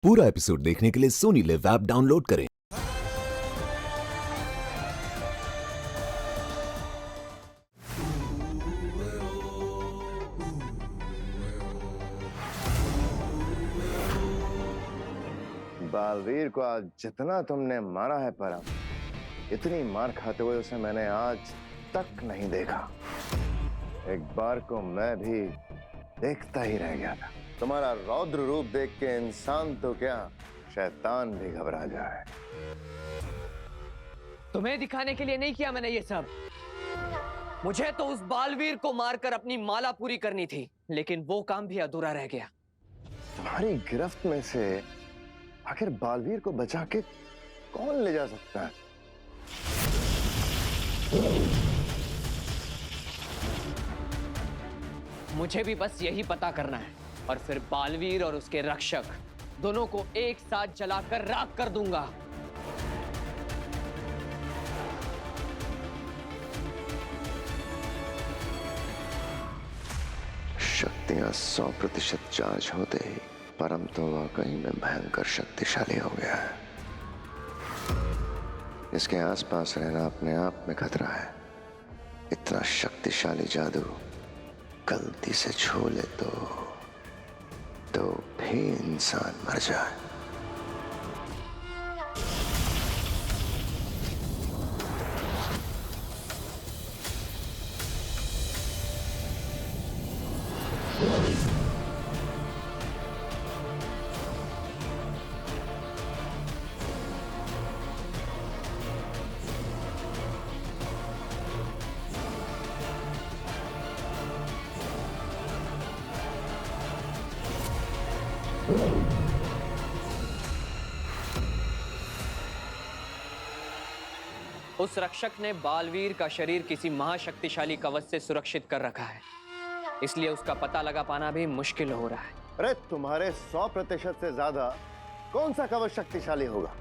पूरा एपिसोड देखने के लिए सोनी लिव ऐप डाउनलोड करें। बालवीर को आज जितना तुमने मारा है परम, इतनी मार खाते हुए उसे मैंने आज तक नहीं देखा। एक बार को मैं भी देखता ही रह गया था। तुम्हारा रौद्र रूप देख के इंसान तो क्या, शैतान भी घबरा जाए। तुम्हें दिखाने के लिए नहीं किया मैंने ये सब। मुझे तो उस बालवीर को मारकर अपनी माला पूरी करनी थी, लेकिन वो काम भी अधूरा रह गया। तुम्हारी गिरफ्त में से आखिर बालवीर को बचा के कौन ले जा सकता है? मुझे भी बस यही पता करना है, और फिर बालवीर और उसके रक्षक दोनों को एक साथ जलाकर राख कर दूंगा। शक्तियां 100% चार्ज होते ही परम तो वाकई में भयंकर शक्तिशाली हो गया है। इसके आसपास रहना अपने आप में खतरा है। इतना शक्तिशाली जादू गलती से छू ले तो भी इंसान मर जाए। उस रक्षक ने बालवीर का शरीर किसी महाशक्तिशाली कवच से सुरक्षित कर रखा है, इसलिए उसका पता लगा पाना भी मुश्किल हो रहा है। अरे तुम्हारे 100% से ज्यादा कौन सा कवच शक्तिशाली होगा?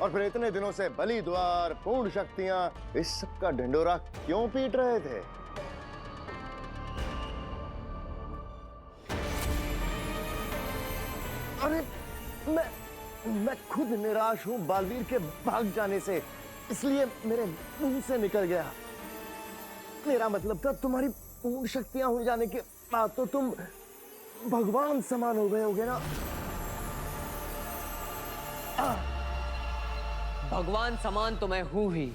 और फिर इतने दिनों से बलि द्वार, पूर्ण शक्तियां, इस सब का ढिंडोरा क्यों पीट रहे थे? अरे मैं खुद निराश हूं बालवीर के भाग जाने से, इसलिए मेरे मुंह से निकल गया। मेरा मतलब था तुम्हारी पूर्ण शक्तियां हो जाने के बाद तो तुम भगवान समान हो गए होगे ना? भगवान समान तो मैं हूं ही,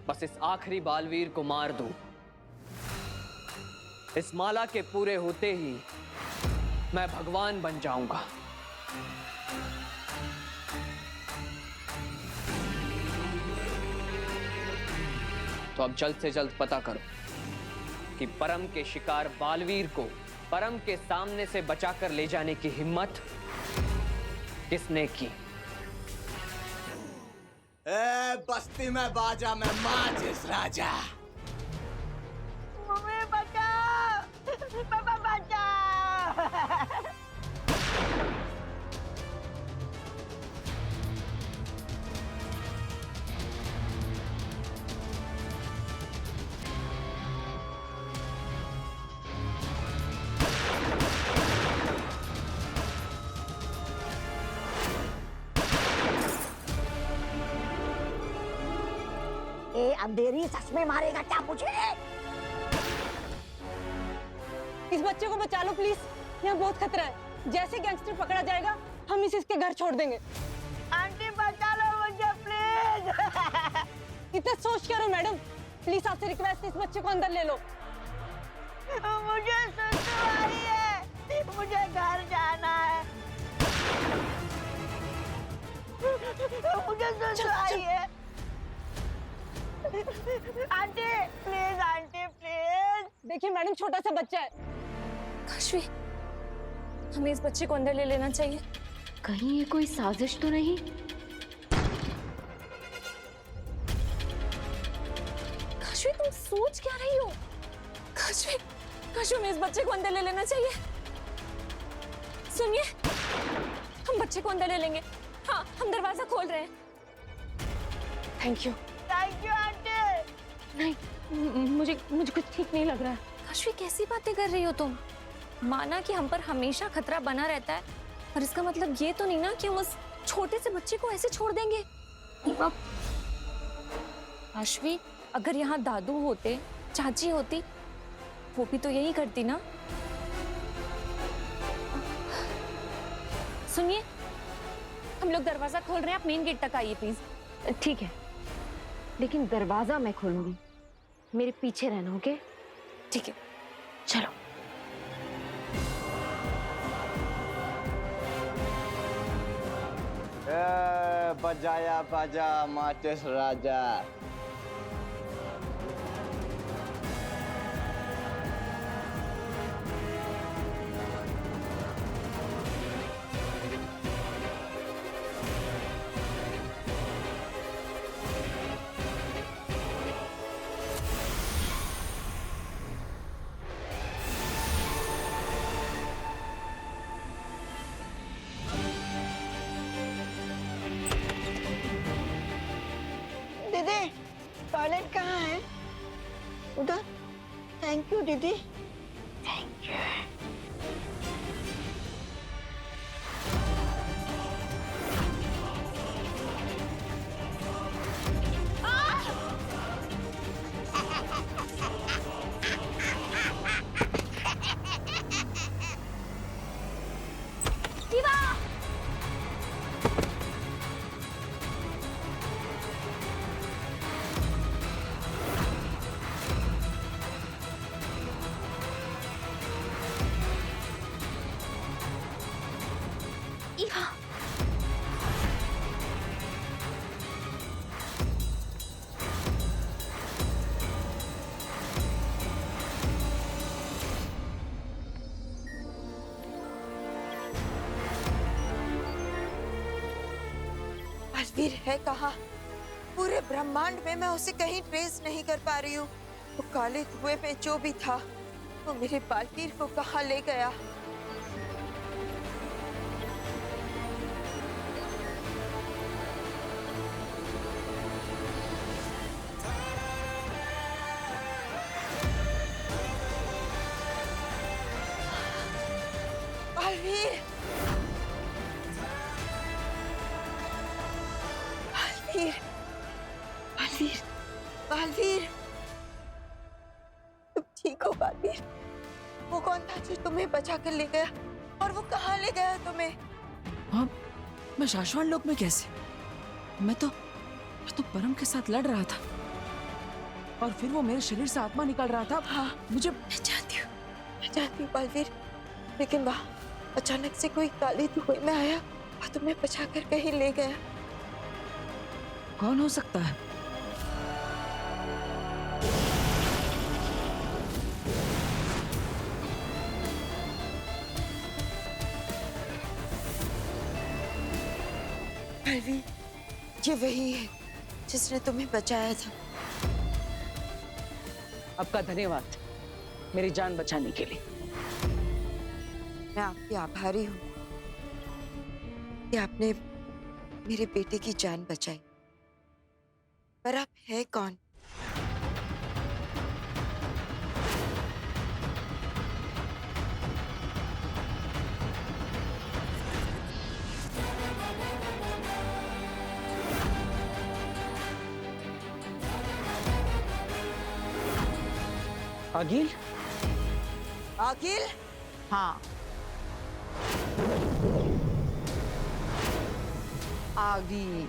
बस इस आखिरी बालवीर को मार दूं। इस माला के पूरे होते ही मैं भगवान बन जाऊंगा। तो अब जल्द से जल्द पता करो कि परम के शिकार बालवीर को परम के सामने से बचाकर ले जाने की हिम्मत किसने की। बस्ती में बाजा में माचिस राजा। मम्मी बचाओ, पापा बचाओ। ए अंधेरी सच में मारेगा क्या मुझे? इस बच्चे को बचा लो प्लीज, यहाँ बहुत खतरा है। जैसे गैंगस्टर पकड़ा जाएगा हम इसे इसके घर छोड़ देंगे। आंटी बचा लो मुझे प्लीज। इतना सोच क्या रहे हो मैडम? प्लीज आपसे रिक्वेस्ट है, इस बच्चे को अंदर ले लो। मुझे सुसु आई है, मुझे घर जाना है। मुझे सुसु आई है। Aunty please. देखिए मैडम, छोटा सा बच्चा है। काशवी, हमें इस बच्चे को अंदर ले लेना चाहिए। कहीं ये कोई साजिश तो नहीं? काशवी, तुम सोच क्या रही हो? काशवी, हमें इस बच्चे को अंदर ले लेना चाहिए। सुनिए, हम बच्चे को अंदर ले लेंगे। हाँ, हम दरवाजा खोल रहे हैं। Thank you aunty. नहीं, मुझे कुछ ठीक नहीं लग रहा है। काशवी, कैसी बातें कर रही हो तुम? माना कि हम पर हमेशा खतरा बना रहता है, और इसका मतलब ये तो नहीं ना कि हम उस छोटे से बच्चे को ऐसे छोड़ देंगे। ईवा, आशवी, अगर यहाँ दादू होते, चाची होती, वो भी तो यही करती ना। सुनिए, हम लोग दरवाजा खोल रहे हैं, आप मेन गेट तक आइए प्लीज। ठीक है, लेकिन दरवाजा मैं खोलूंगी, मेरे पीछे रहना, ओके? ठीक है, चलो। बजाया बाजा माचिस राजा। दीदी, टॉयलेट कहाँ है? उधर। थैंक यू दीदी। Thank you. ईवा, बलवीर है कहाँ? पूरे ब्रह्मांड में मैं उसे कहीं ट्रेस नहीं कर पा रही हूँ। वो काले धुएं में जो भी था, वो मेरे बलवीर को कहाँ ले गया? बलवीर, बलवीर, बलवीर, बलवीर, तुम ठीक हो बलवीर? वो कौन था जो तुम्हें बचा कर ले गया, और वो कहाँ ले गया तुम्हें? हाँ, मैं शाश्वत लोक में कैसे? मैं तो परम के साथ लड़ रहा था, और फिर वो मेरे शरीर से आत्मा निकल रहा था। हाँ, मुझे मैं जानती हूँ बलवीर, लेकिन वहाँ अचानक से कोई काले धुएं में आया और तुम्हें बचा कर कहीं ले गया। कौन हो सकता है? बलवीर, ये वही है जिसने तुम्हें बचाया था। आपका धन्यवाद मेरी जान बचाने के लिए। मैं आपकी आभारी हूँ कि आपने मेरे बेटे की जान बचाई। पर आप है कौन? अगिल? अगिल? हाँ, आगी।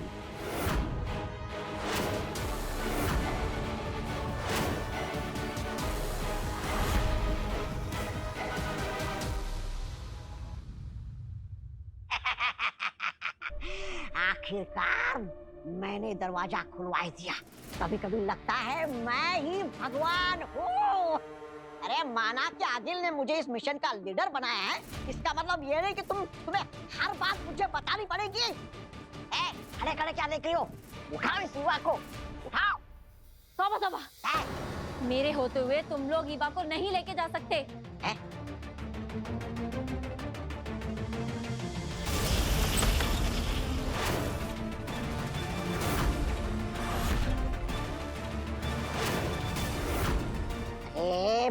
आखिरकार मैंने दरवाजा खुलवा दिया। कभी कभी लगता है मैं ही भगवान हूँ। अरे माना कि आदिल ने मुझे इस मिशन का लीडर बनाया है, इसका मतलब ये नहीं कि तुम्हें हर बात मुझे बतानी पड़ेगी। खड़े खड़े क्या देख रही हो? उठाओ इस युवा को, उठाओ। तौबा तौबा, मेरे होते हुए तुम लोग ईवा को नहीं लेके जा सकते।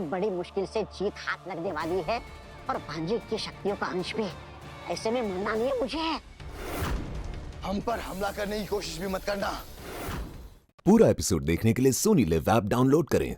बड़ी मुश्किल से जीत हाथ लगने वाली है, और भांजे की शक्तियों का अंश भी। ऐसे में मरना नहीं है मुझे। हम पर हमला करने की कोशिश भी मत करना। पूरा एपिसोड देखने के लिए सोनी लिव ऐप डाउनलोड करें